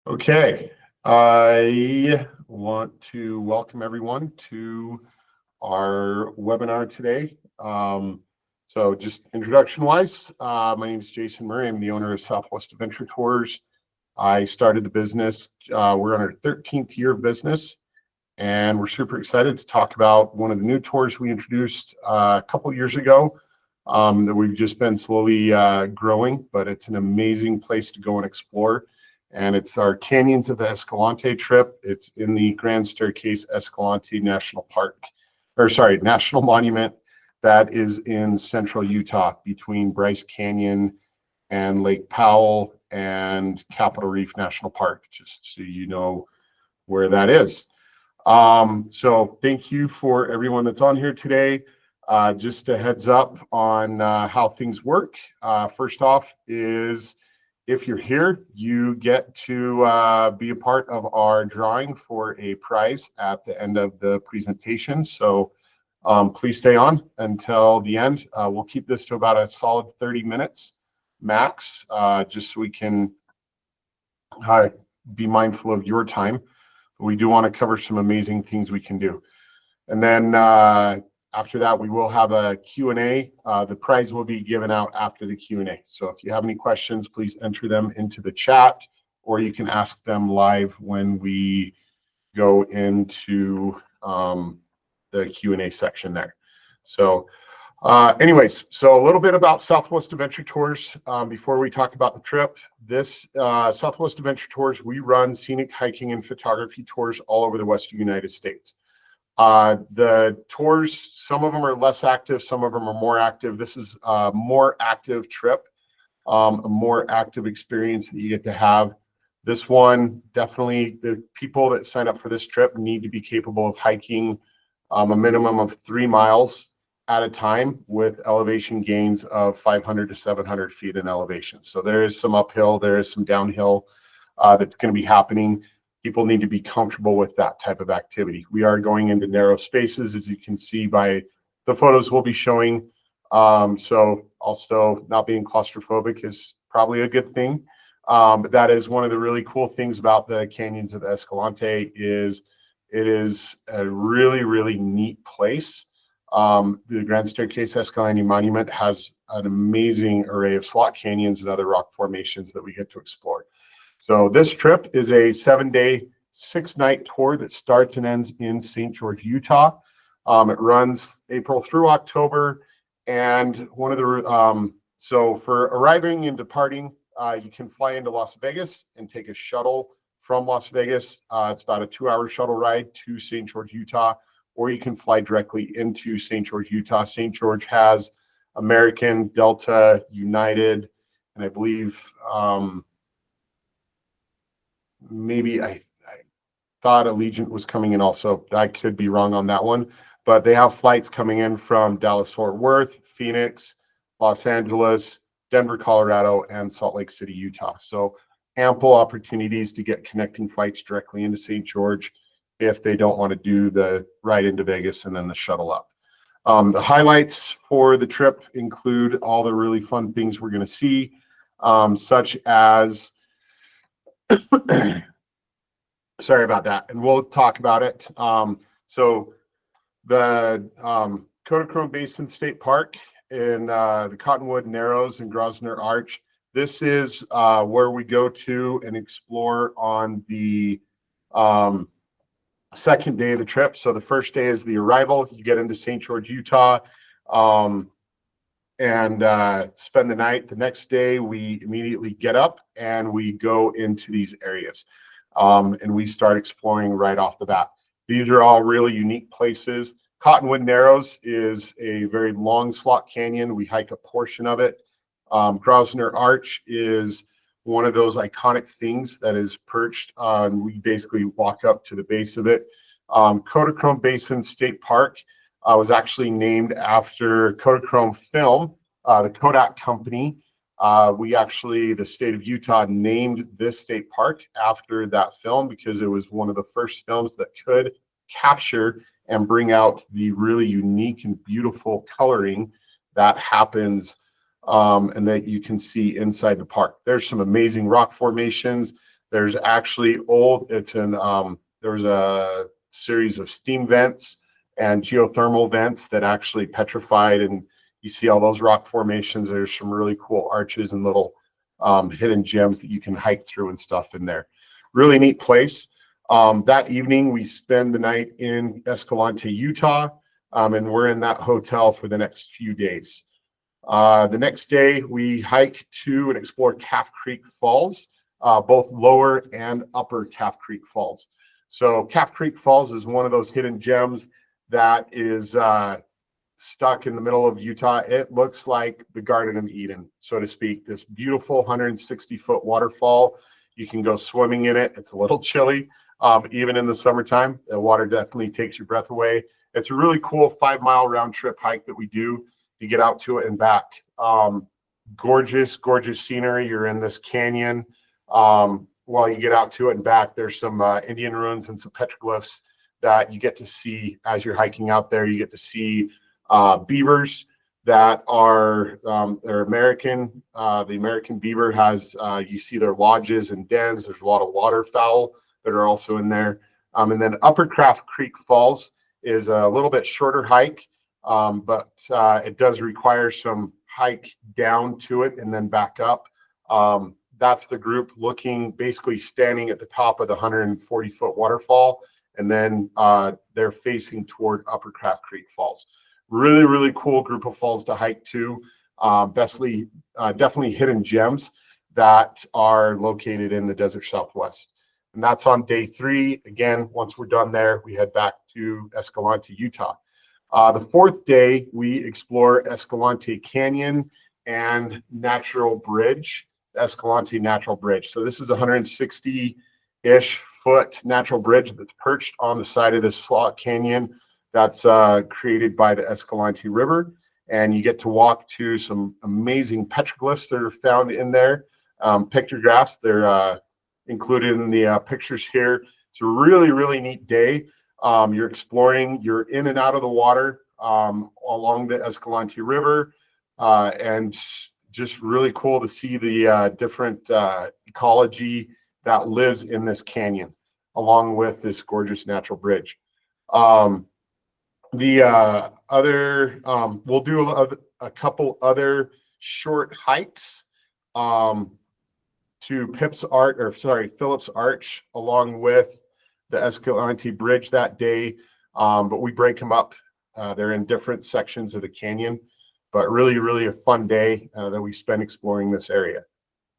Okay, I want to welcome everyone to our webinar today. So just introduction-wise, my name is Jason Murray. I'm the owner of Southwest Adventure Tours. I started the business, we're on our 13th year of business, and we're super excited to talk about one of the new tours we introduced a couple years ago that we've just been slowly growing, but it's an amazing place to go and explore. And it's our Canyons of the Escalante trip. It's in the Grand Staircase-Escalante National Park, or sorry, National Monument that is in central Utah between Bryce Canyon and Lake Powell and Capitol Reef National Park, just so you know where that is. So thank you for everyone that's on here today. Just a heads up on how things work. First off is, if you're here, you get to be a part of our drawing for a prize at the end of the presentation. So please stay on until the end. We'll keep this to about a solid 30 minutes max, just so we can be mindful of your time. We do want to cover some amazing things we can do. And then after that, we will have a Q&A. The prize will be given out after the Q&A. So if you have any questions, please enter them into the chat, or you can ask them live when we go into the Q&A section there. So anyways, so a little bit about Southwest Adventure Tours before we talk about the trip. This Southwest Adventure Tours, we run scenic hiking and photography tours all over the Western United States. The tours, some of them are less active, some of them are more active. This is a more active trip, a more active experience that you get to have. This one, definitely the people that sign up for this trip need to be capable of hiking a minimum of 3 miles at a time with elevation gains of 500 to 700 feet in elevation. So there is some uphill, there is some downhill that's going to be happening. People need to be comfortable with that type of activity. We are going into narrow spaces, as you can see by the photos we'll be showing. So also not being claustrophobic is probably a good thing. But that is one of the really cool things about the Canyons of the Escalante is it is a really, really neat place. The Grand Staircase-Escalante Monument has an amazing array of slot canyons and other rock formations that we get to explore. So this trip is a 7-day, 6-night tour that starts and ends in St. George, Utah. It runs April through October. And one of the so for arriving and departing, you can fly into Las Vegas and take a shuttle from Las Vegas. It's about a 2-hour shuttle ride to St. George, Utah, or you can fly directly into St. George, Utah. St. George has American, Delta, United, and I believe maybe I thought Allegiant was coming in also. I could be wrong on that one, but they have flights coming in from Dallas, Fort Worth, Phoenix, Los Angeles, Denver, Colorado, and Salt Lake City, Utah. So ample opportunities to get connecting flights directly into St. George if they don't want to do the ride into Vegas and then the shuttle up. The highlights for the trip include all the really fun things we're going to see, such as sorry about that, and we'll talk about it. So the Kodachrome Basin State Park in the Cottonwood Narrows and Grosvenor Arch. This is where we go to and explore on the second day of the trip. So the first day is the arrival. You get into St. George, Utah, and spend the night. The next day, we immediately get up and we go into these areas, and we start exploring right off the bat. These are all really unique places. Cottonwood Narrows is a very long slot canyon. We hike a portion of it. Grosvenor Arch is one of those iconic things that is perched on. We basically walk up to the base of it. Kodachrome Basin State Park was actually named after Kodachrome film, the Kodak company. The state of Utah named this state park after that film because it was one of the first films that could capture and bring out the really unique and beautiful coloring that happens and that you can see inside the park. There's some amazing rock formations. There's actually there's a series of steam vents and geothermal vents that actually petrified, and you see all those rock formations. There's some really cool arches and little hidden gems that you can hike through and stuff in there. Really neat place. That evening, we spend the night in Escalante, Utah, and we're in that hotel for the next few days. The next day, we hike to and explore Calf Creek Falls, both lower and upper Calf Creek Falls. So Calf Creek Falls is one of those hidden gems that is stuck in the middle of Utah. It looks like the Garden of Eden, so to speak. This beautiful 160-foot waterfall. You can go swimming in it. It's a little chilly, even in the summertime. The water definitely takes your breath away. It's a really cool 5-mile round trip hike that we do to get out to it and back. Gorgeous, gorgeous scenery. You're in this canyon. While you get out to it and back, there's some Indian ruins and some petroglyphs that you get to see as you're hiking out there. You get to see beavers that are they're American. The American beaver has, you see their lodges and dens. There's a lot of waterfowl that are also in there. And then Upper Calf Creek Falls is a little bit shorter hike, but it does require some hike down to it and then back up. That's the group basically standing at the top of the 140-foot waterfall, and then they're facing toward Upper Calf Creek Falls. Really, really cool group of falls to hike to. Definitely hidden gems that are located in the desert Southwest. And that's on day 3. Again, once we're done there, we head back to Escalante, Utah. The 4th day, we explore Escalante Canyon and Natural Bridge, Escalante Natural Bridge. So this is a 160-ish foot natural bridge that's perched on the side of this slot canyon that's created by the Escalante River. And you get to walk to some amazing petroglyphs that are found in there, pictographs. They're included in the pictures here. It's a really, really neat day. You're exploring, you're in and out of the water along the Escalante River, and just really cool to see the different ecology that lives in this canyon, along with this gorgeous natural bridge. We'll do a couple other short hikes to Phillips Arch, along with the Escalante Bridge that day, but we break them up. They're in different sections of the canyon, but really, really a fun day that we spend exploring this area.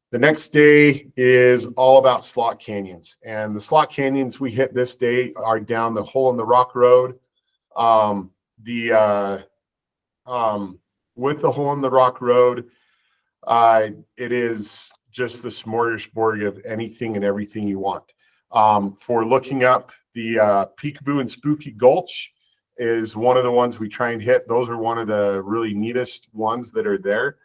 The next day is all about slot canyons, and the slot canyons we hit this day are down the Hole in the Rock Road. With the Hole in the Rock Road, it is just the smorgasbord of anything and everything you want. For looking up, the Peekaboo and Spooky Gulch is one of the ones we try and hit. Those are one of the really neatest ones that are there.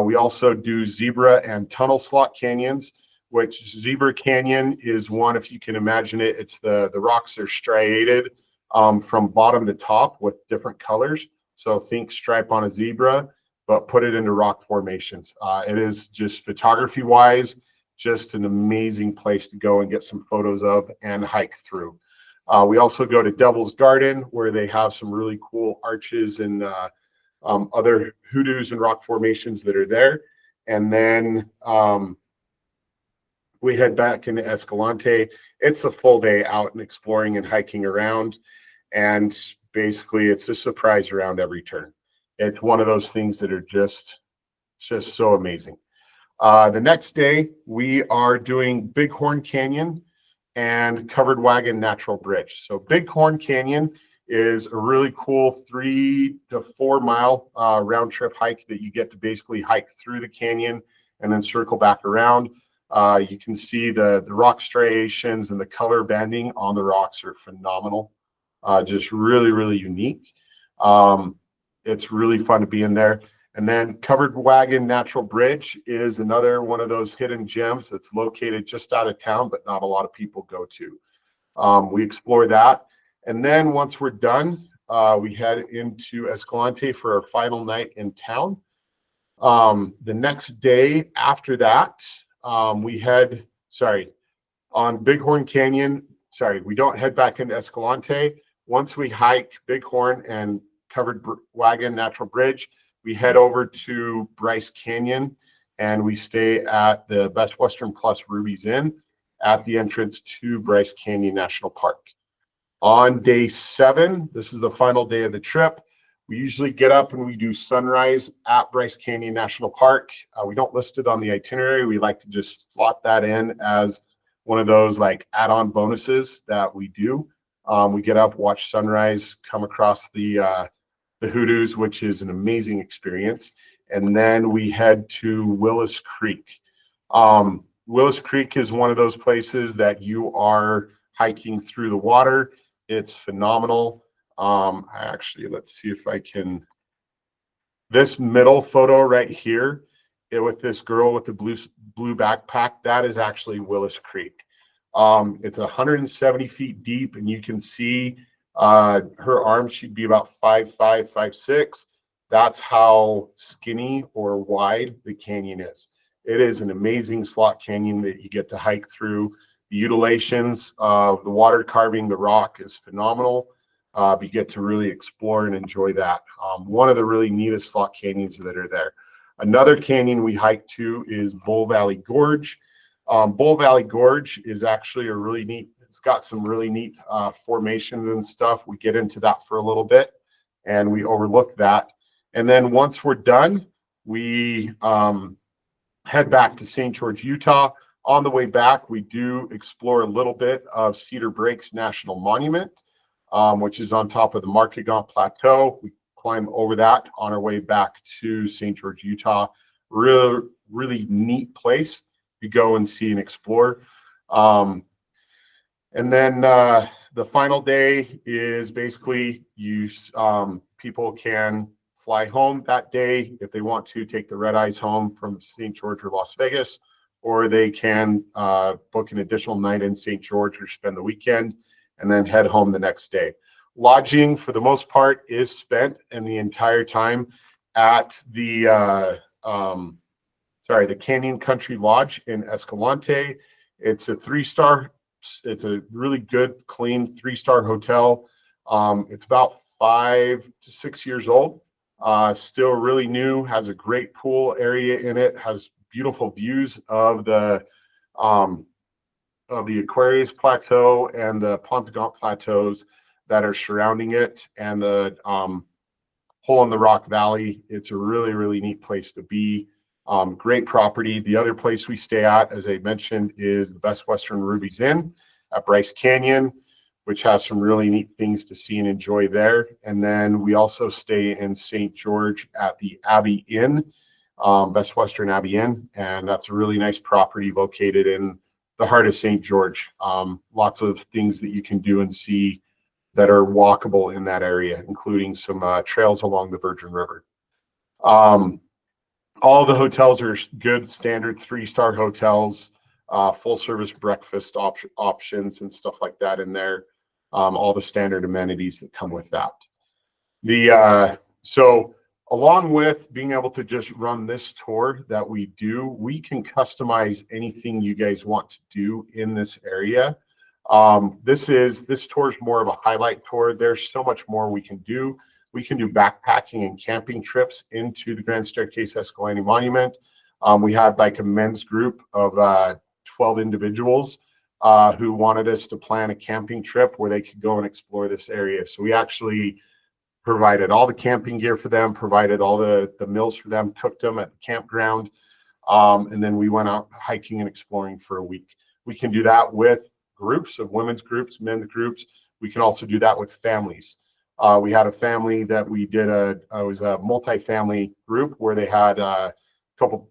We also do zebra and tunnel slot canyons, which Zebra Canyon is one, if you can imagine it, it's the rocks are striated from bottom to top with different colors. So think stripe on a zebra, but put it into rock formations. It is just photography wise, just an amazing place to go and get some photos of and hike through. We also go to Devil's Garden, where they have some really cool arches and other hoodoos and rock formations that are there. And then we head back into Escalante. It's a full day out and exploring and hiking around. And basically, it's a surprise around every turn. It's one of those things that are just so amazing. The next day, we are doing Bighorn Canyon and Covered Wagon Natural Bridge. So Bighorn Canyon is a really cool 3 to 4 mile round trip hike that you get to basically hike through the canyon and then circle back around. You can see the rock striations and the color banding on the rocks are phenomenal. Just really, really unique. It's really fun to be in there. And then Covered Wagon Natural Bridge is another one of those hidden gems that's located just out of town, but not a lot of people go to. We explore that. And then once we're done, we head into Escalante for our final night in town. The next day after that, On Bighorn Canyon, sorry, we don't head back into Escalante. Once we hike Bighorn and Covered Wagon Natural Bridge, we head over to Bryce Canyon and we stay at the Best Western Plus Ruby's Inn at the entrance to Bryce Canyon National Park. On day 7, this is the final day of the trip, we usually get up and we do sunrise at Bryce Canyon National Park. We don't list it on the itinerary. We like to just slot that in as one of those like add-on bonuses that we do. We get up, watch sunrise, come across the Hoodoos, which is an amazing experience. And then we head to Willis Creek. Willis Creek is one of those places that you are hiking through the water. It's phenomenal. Actually, let's see if I can. This middle photo right here, with this girl with the blue backpack, that is actually Willis Creek. It's 170 feet deep, and you can see her arms, she'd be about 5'5", 5'6". That's how skinny or wide the canyon is. It is an amazing slot canyon that you get to hike through. The undulations of the water carving the rock is phenomenal. You get to really explore and enjoy that. One of the really neatest slot canyons that are there. Another canyon we hike to is Bull Valley Gorge. Bull Valley Gorge is actually a really neat, it's got some really neat formations and stuff. We get into that for a little bit and we overlook that. And then once we're done, we head back to St. George, Utah. On the way back, we do explore a little bit of Cedar Breaks National Monument, which is on top of the Markegant Plateau. We climb over that on our way back to St. George, Utah. Really, really neat place to go and see and explore. And then the final day is basically people can fly home that day if they want to take the red eyes home from St. George or Las Vegas, or they can book an additional night in St. George or spend the weekend and then head home the next day. Lodging, for the most part, is spent in the entire time at the Canyon Country Lodge in Escalante. It's a 3-star. It's a really good, clean 3-star hotel. It's about 5 to 6 years old. Still really new. Has a great pool area in it. Has beautiful views of the Aquarius Plateau and the Pontagant Plateaus that are surrounding it, and the Hole in the Rock Valley. It's a really, really neat place to be. Great property. The other place we stay at, as I mentioned, is the Best Western Ruby's Inn at Bryce Canyon, which has some really neat things to see and enjoy there. And then we also stay in St. George at the Abbey Inn, Best Western Abbey Inn, and that's a really nice property located in the heart of St. George. Lots of things that you can do and see that are walkable in that area, including some trails along the Virgin River. All the hotels are good, standard 3-star hotels, full service breakfast options and stuff like that in there. All the standard amenities that come with that. So along with being able to just run this tour that we do, we can customize anything you guys want to do in this area. This tour is more of a highlight tour. There's so much more we can do. We can do backpacking and camping trips into the Grand Staircase-Escalante Monument. We had like a men's group of 12 individuals who wanted us to plan a camping trip where they could go and explore this area. So we actually provided all the camping gear for them, provided all the meals for them, cooked them at the campground, and then we went out hiking and exploring for a week. We can do that with groups of women's groups, men's groups. We can also do that with families. We had a family that we did it was a multi-family group where they had a couple,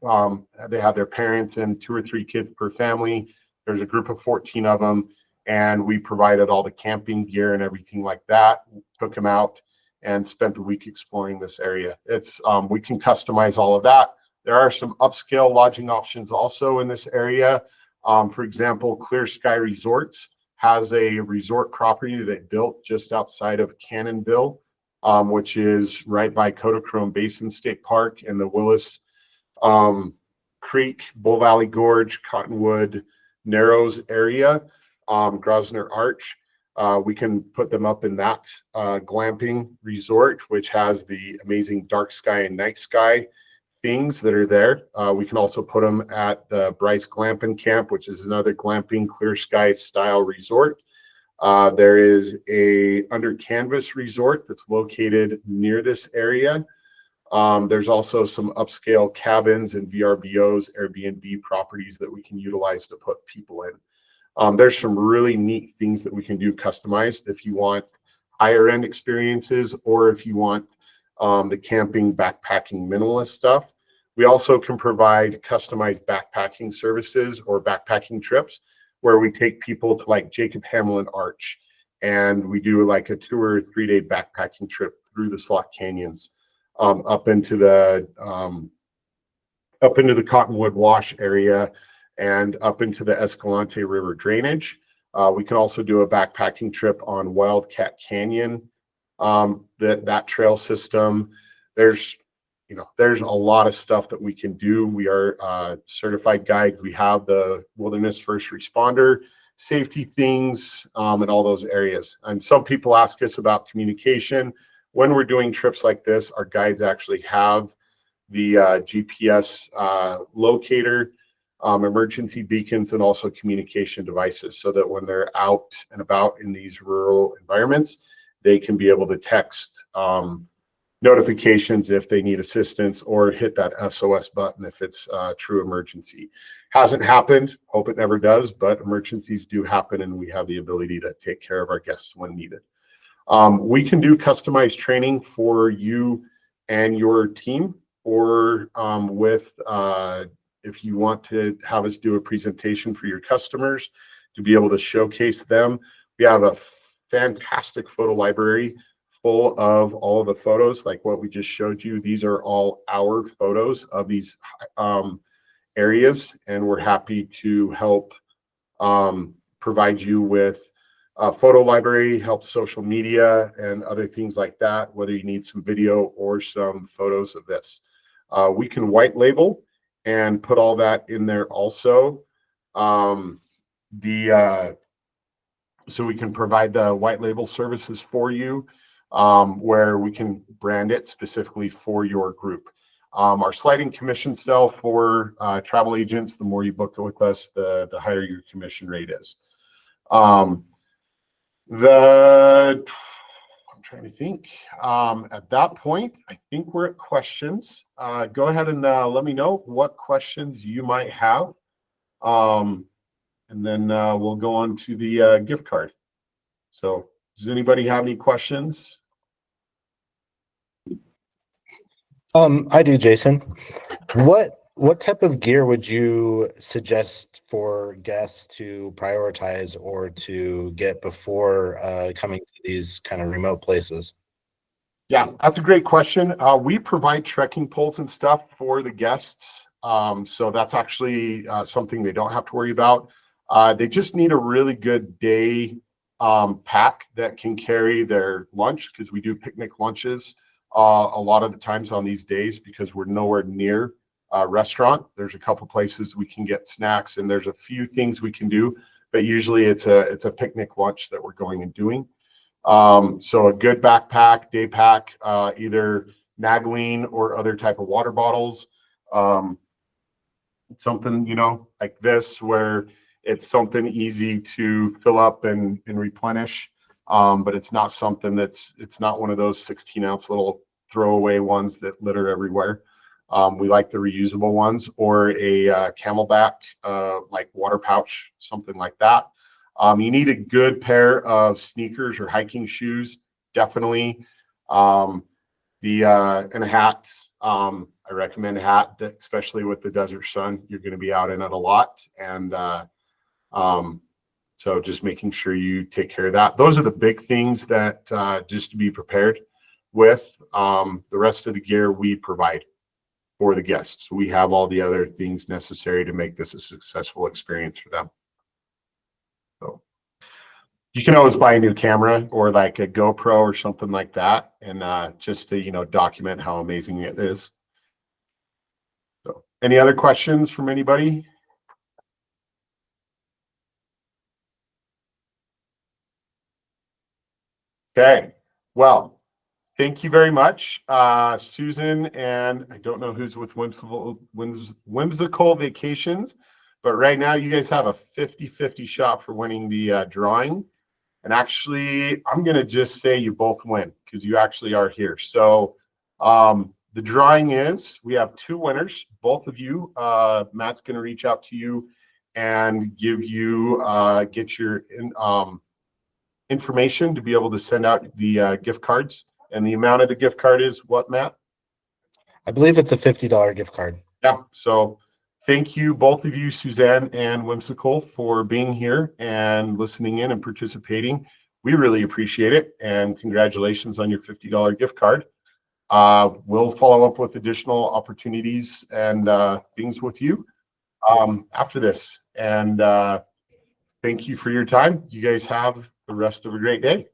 they had their parents and 2 or 3 kids per family. There's a group of 14 of them, and we provided all the camping gear and everything like that, took them out and spent the week exploring this area. It's we can customize all of that. There are some upscale lodging options also in this area. For example, Clear Sky Resorts has a resort property that they built just outside of Cannonville, which is right by Kodachrome Basin State Park and the Willis Creek, Bull Valley Gorge, Cottonwood, Narrows area, Grosvenor Arch. We can put them up in that glamping resort, which has the amazing dark sky and night sky things that are there. We can also put them at the Bryce Glamping Camp, which is another glamping clear sky style resort. There is a under canvas resort that's located near this area. There's also some upscale cabins and VRBOs, Airbnb properties that we can utilize to put people in. There's some really neat things that we can do customized if you want higher end experiences, or if you want the camping, backpacking, minimalist stuff. We also can provide customized backpacking services or backpacking trips where we take people to like Jacob Hamlin Arch, and we do like a 2 or 3 day backpacking trip through the SWAT canyons, up into the Cottonwood Wash area and up into the Escalante River drainage. We can also do a backpacking trip on Wildcat Canyon, that trail system. There's a lot of stuff that we can do. We are certified guides. We have the wilderness first responder safety things, in all those areas. And some people ask us about communication. When we're doing trips like this, our guides actually have the GPS locator, emergency beacons, and also communication devices, so that when they're out and about in these rural environments, they can be able to text notifications if they need assistance, or hit that SOS button if it's a true emergency. Hasn't happened, hope it never does, but emergencies do happen, and we have the ability to take care of our guests when needed. We can do customized training for you and your team, or if you want to have us do a presentation for your customers to be able to showcase them. We have a fantastic photo library full of all of the photos, like what we just showed you. These are all our photos of these areas, and we're happy to help provide you with a photo library, help social media, and other things like that, whether you need some video or some photos of this. We can white label and put all that in there also. So we can provide the white label services for you, where we can brand it specifically for your group. Our sliding commission cell for travel agents, the more you book it with us, the higher your commission rate is. I'm trying to think. At that point, I think we're at questions. Go ahead and let me know what questions you might have. And then we'll go on to the gift card. So does anybody have any questions? I do, Jason. What type of gear would you suggest for guests to prioritize or to get before coming to these kind of remote places? Yeah, that's a great question. We provide trekking poles and stuff for the guests. So that's actually something they don't have to worry about. They just need a really good day pack that can carry their lunch, because we do picnic lunches a lot of the times on these days, because we're nowhere near a restaurant. There's a couple places we can get snacks, and there's a few things we can do, but usually it's a picnic lunch that we're going and doing. So a good backpack, day pack, either Magdalene or other type of water bottles. Something, like this, where it's something easy to fill up and replenish. But it's not something it's not one of those 16-ounce little throwaway ones that litter everywhere. We like the reusable ones, or a Camelback like water pouch, something like that. You need a good pair of sneakers or hiking shoes, definitely. And a hat. I recommend a hat, especially with the desert sun. You're going to be out in it a lot, and so just making sure you take care of that. Those are the big things that just to be prepared with. The rest of the gear we provide for the guests. We have all the other things necessary to make this a successful experience for them. So you can always buy a new camera or like a GoPro or something like that, and just to document how amazing it is. So any other questions from anybody? Okay. Well, thank you very much, Susan, and I don't know who's with Whimsical Vacations, but right now you guys have a 50-50 shot for winning the drawing. And actually, I'm going to just say you both win because you actually are here. So the drawing is, we have two winners. Both of you, Matt's going to reach out to you and give you, get your information to be able to send out the gift cards. And the amount of the gift card is what, Matt? I believe it's a $50 gift card. Yeah. So thank you, both of you, Suzanne and Whimsical, for being here and listening in and participating. We really appreciate it. And congratulations on your $50 gift card. We'll follow up with additional opportunities and things with you after this. And thank you for your time. You guys have the rest of a great day.